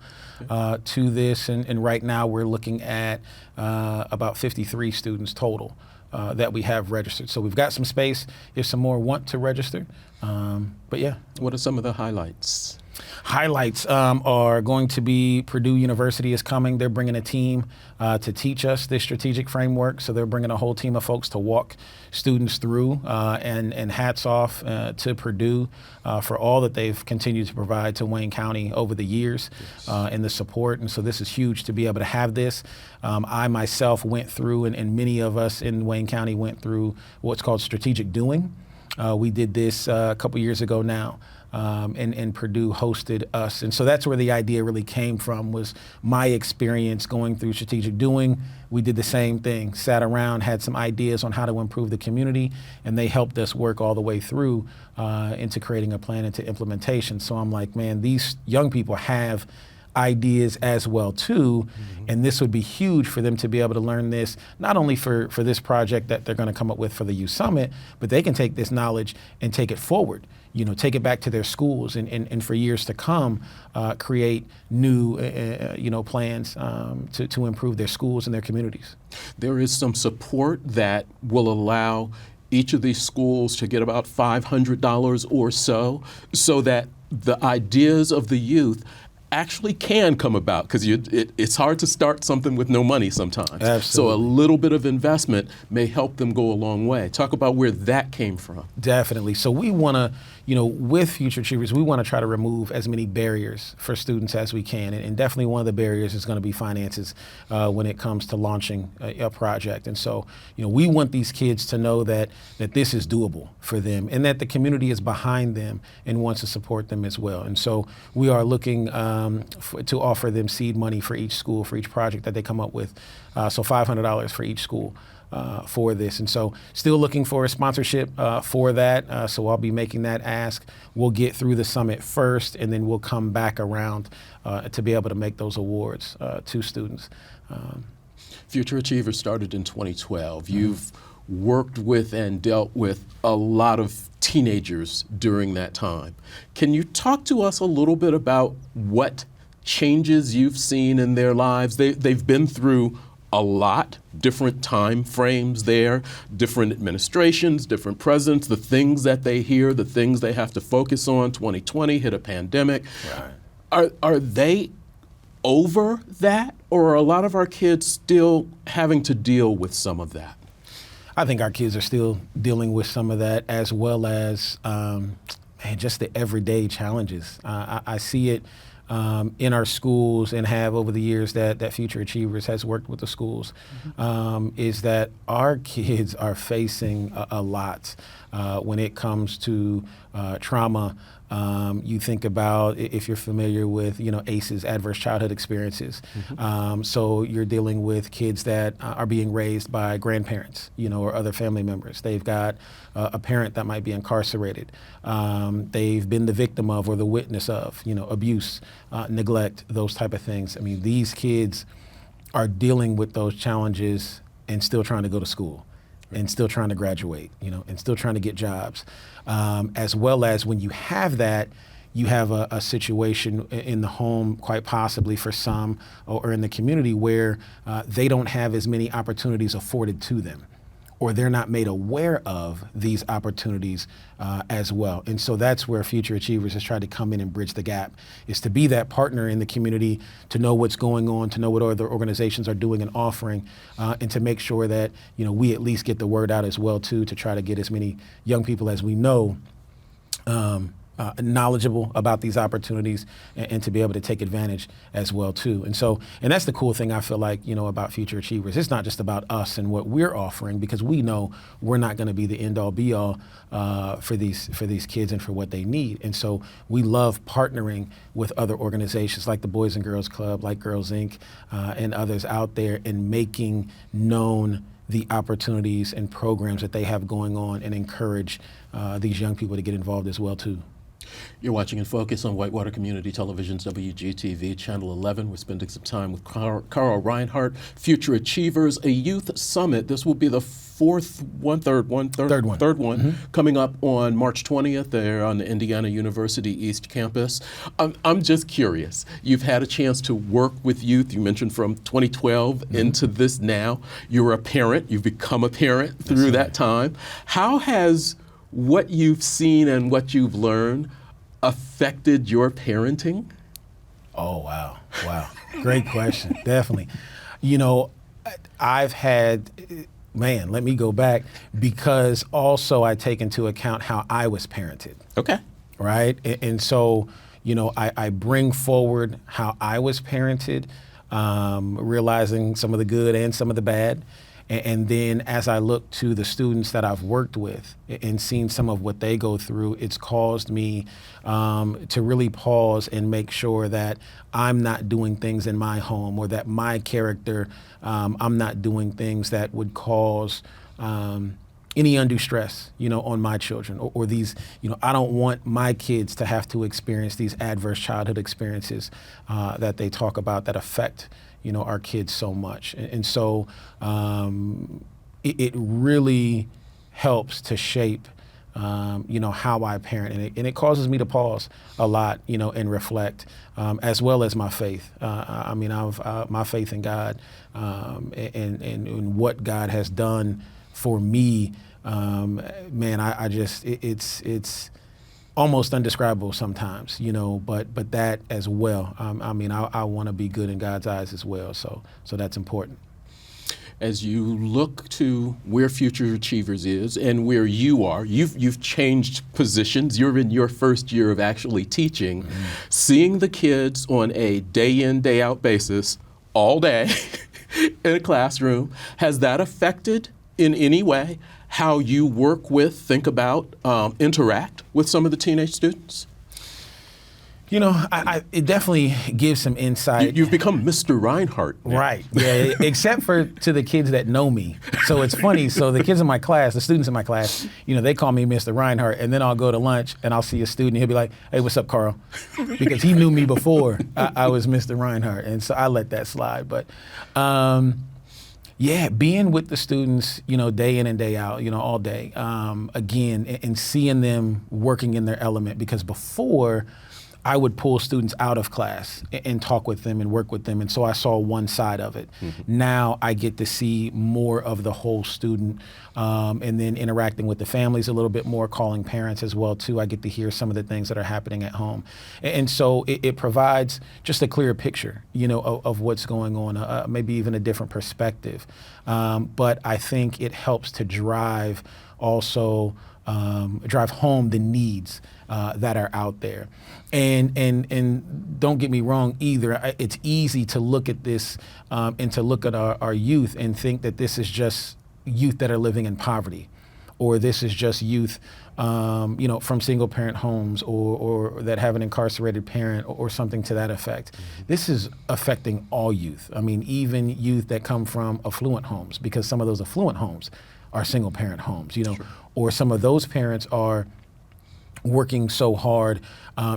to this. And right now we're looking at about 53 students total that we have registered. So we've got some space if some more want to register. But yeah. What are some of the highlights? Highlights are going to be Purdue University is coming. They're bringing a team to teach us this strategic framework. So they're bringing a whole team of folks to walk students through, and hats off to Purdue for all that they've continued to provide to Wayne County over the years, and the support. And so this is huge to be able to have this. I myself went through, and many of us in Wayne County went through what's called strategic doing. We did this a couple years ago now. And Purdue hosted us. And so that's where the idea really came from, was my experience going through strategic doing. We did the same thing, sat around, had some ideas on how to improve the community, and they helped us work all the way through into creating a plan, into implementation. So I'm like, man, these young people have ideas as well too, and this would be huge for them to be able to learn this, not only for this project that they're going to come up with for the Youth Summit, but they can take this knowledge and take it forward, take it back to their schools, and for years to come, create new plans to improve their schools and their communities. There is some support that will allow each of these schools to get about $500 or so that the ideas of the youth actually can come about, because it's hard to start something with no money sometimes. Absolutely. So a little bit of investment may help them go a long way. Talk about where that came from. Definitely. So we want to, with Future Achievers, we want to try to remove as many barriers for students as we can. And definitely one of the barriers is going to be finances when it comes to launching a project. And so, we want these kids to know that this is doable for them, and that the community is behind them and wants to support them as well. And so we are looking to offer them seed money for each school, for each project that they come up with. So $500 for each school for this. And so still looking for a sponsorship for that. So I'll be making that ask. We'll get through the summit first, and then we'll come back around to be able to make those awards to students. Future Achievers started in 2012. You've worked with and dealt with a lot of teenagers during that time. Can you talk to us a little bit about what changes you've seen in their lives? They've been through a lot, different time frames there, different administrations, different presidents, the things that they hear, the things they have to focus on. 2020 hit a pandemic. Right. Are they over that, or are a lot of our kids still having to deal with some of that? I think our kids are still dealing with some of that, as well as just the everyday challenges. I see it in our schools, and have over the years that Future Achievers has worked with the schools, is that our kids are facing a lot when it comes to trauma. You think about, if you're familiar with, ACEs, adverse childhood experiences. So you're dealing with kids that are being raised by grandparents, or other family members. They've got a parent that might be incarcerated. They've been the victim of or the witness of, abuse, neglect, those type of things. I mean, these kids are dealing with those challenges and still trying to go to school. and still trying to graduate, and still trying to get jobs. As well as when you have that, you have a situation in the home, quite possibly for some, or in the community where they don't have as many opportunities afforded to them, or they're not made aware of these opportunities as well. And so that's where Future Achievers has tried to come in and bridge the gap, is to be that partner in the community, to know what's going on, to know what other organizations are doing and offering, and to make sure that we at least get the word out as well too, to try to get as many young people as we know knowledgeable about these opportunities, and to be able to take advantage as well too. And that's the cool thing I feel like, about Future Achievers. It's not just about us and what we're offering, because we know we're not going to be the end all be all for these kids and for what they need. And so we love partnering with other organizations like the Boys and Girls Club, like Girls Inc., and others out there, and making known the opportunities and programs that they have going on, and encourage these young people to get involved as well too. You're watching In Focus on Whitewater Community Television's WGTV, Channel 11. We're spending some time with Carl Rhinehart, Future Achievers, a youth summit. This will be the third one, coming up on March 20th there on the Indiana University East Campus. I'm just curious. You've had a chance to work with youth. You mentioned from 2012 into this now. You're a parent. You've become a parent through that time. How has what you've seen and what you've learned affected your parenting? Oh, wow. Great question. Definitely. I've had, let me go back, because also I take into account how I was parented. Okay. Right? And so, I bring forward how I was parented, realizing some of the good and some of the bad. And then as I look to the students that I've worked with and seen some of what they go through, it's caused me to really pause and make sure that I'm not doing things in my home, or that my character, I'm not doing things that would cause any undue stress, on my children, or these, I don't want my kids to have to experience these adverse childhood experiences that they talk about that affect our kids so much. And so it really helps to shape, how I parent. And it causes me to pause a lot, and reflect, as well as my faith. My faith in God, and what God has done for me, it's almost undescribable sometimes, but that as well. I want to be good in God's eyes as well, so that's important. As you look to where Future Achievers is and where you are, you've changed positions. You're in your first year of actually teaching. Seeing the kids on a day in, day out basis all day in a classroom, has that affected in any way how you work with, think about, interact with some of the teenage students? It definitely gives some insight. You've become Mr. Rhinehart now. Right, yeah, except for to the kids that know me. So it's funny, so the kids in my class, the students in my class, they call me Mr. Rhinehart, and then I'll go to lunch and I'll see a student, he'll be like, "Hey, what's up, Carl?" Because he knew me before I was Mr. Rhinehart, and so I let that slide. But being with the students, day in and day out, all day, again, and seeing them working in their element, because before I would pull students out of class and talk with them and work with them, and so I saw one side of it. Now I get to see more of the whole student, and then interacting with the families a little bit more, calling parents as well too. I get to hear some of the things that are happening at home, and so it provides just a clearer picture, of what's going on, maybe even a different perspective. But I think it helps to drive home the needs that are out there. And don't get me wrong either. It's easy to look at this and to look at our youth and think that this is just youth that are living in poverty, or this is just youth, from single parent homes, or that have an incarcerated parent, or something to that effect. This is affecting all youth. Even youth that come from affluent homes, because some of those affluent homes are single parent homes, Sure. Or some of those parents are working so hard,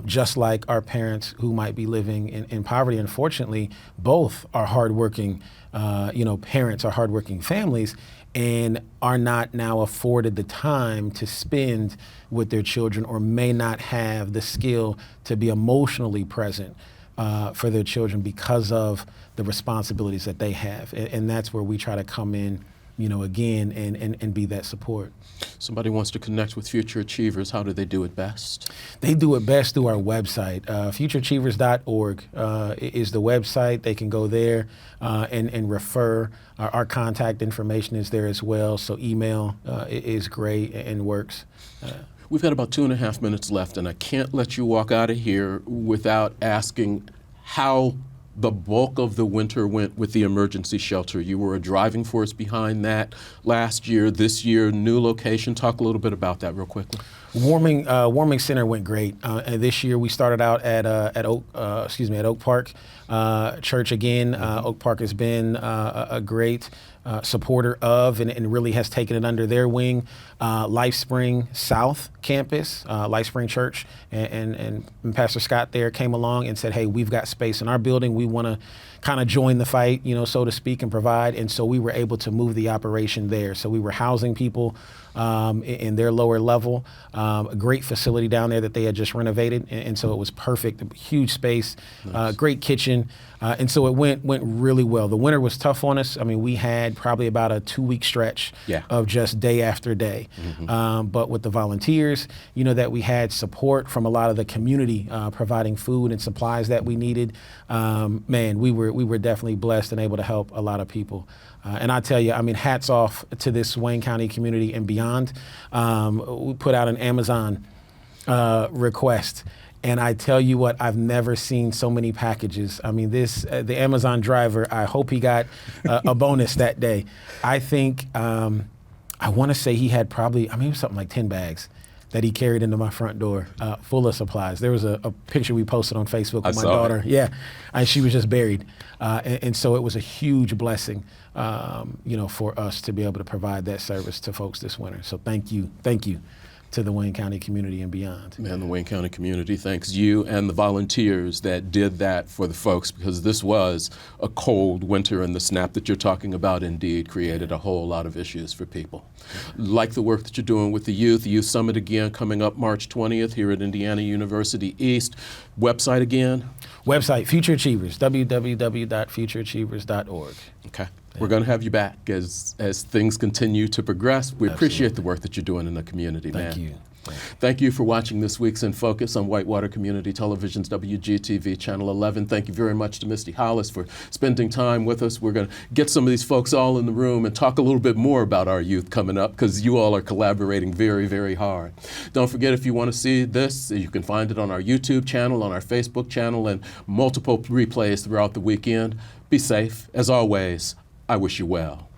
just like our parents who might be living in poverty. Unfortunately, both are hardworking, parents are hardworking families, and are not now afforded the time to spend with their children, or may not have the skill to be emotionally present for their children because of the responsibilities that they have. And that's where we try to come in, again, and be that support. Somebody wants to connect with Future Achievers. How do they do it best? They do it best through our website. Futureachievers.org is the website. They can go there and refer. Our contact information is there as well. So email is great and works. We've got about 2.5 minutes left, and I can't let you walk out of here without asking how the bulk of the winter went with the emergency shelter. You were a driving force behind that last year, this year, new location. Talk a little bit about that real quickly. Warming Center went great. And this year we started out at Oak Park Church again. Oak Park has been a great supporter of and really has taken it under their wing. LifeSpring South Campus, LifeSpring Church, and Pastor Scott there came along and said, hey, we've got space in our building. We want to kind of join the fight, so to speak, and provide. And so we were able to move the operation there. So we were housing people in their lower level, a great facility down there that they had just renovated. And so it was perfect, a huge space, nice. Great kitchen. And so it went really well. The winter was tough on us. I mean, we had probably about a 2-week stretch of just day after day. Mm-hmm. But with the volunteers, that we had support from a lot of the community providing food and supplies that we needed. Man, we were definitely blessed and able to help a lot of people. And I tell you, I mean, hats off to this Wayne County community and beyond. We put out an Amazon request. And I tell you what, I've never seen so many packages. I mean, the Amazon driver, I hope he got a bonus that day. I think, I want to say he had probably, it was something like 10 bags that he carried into my front door, full of supplies. There was a picture we posted on Facebook with my daughter. Yeah, and she was just buried. And so it was a huge blessing, for us to be able to provide that service to folks this winter. So thank you to the Wayne County community and beyond. Man, the Wayne County community thanks you and the volunteers that did that for the folks, because this was a cold winter, and the snap that you're talking about indeed created a whole lot of issues for people. Like the work that you're doing with the Youth Summit again coming up March 20th here at Indiana University East. Website again? Website, Future Achievers, www.futureachievers.org. Okay. We're going to have you back as things continue to progress. We appreciate the work that you're doing in the community, man. Thank you. Thank you for watching this week's In Focus on Whitewater Community Television's WGTV Channel 11. Thank you very much to Misty Hollis for spending time with us. We're going to get some of these folks all in the room and talk a little bit more about our youth coming up, because you all are collaborating very, very hard. Don't forget, if you want to see this, you can find it on our YouTube channel, on our Facebook channel, and multiple replays throughout the weekend. Be safe. As always, I wish you well.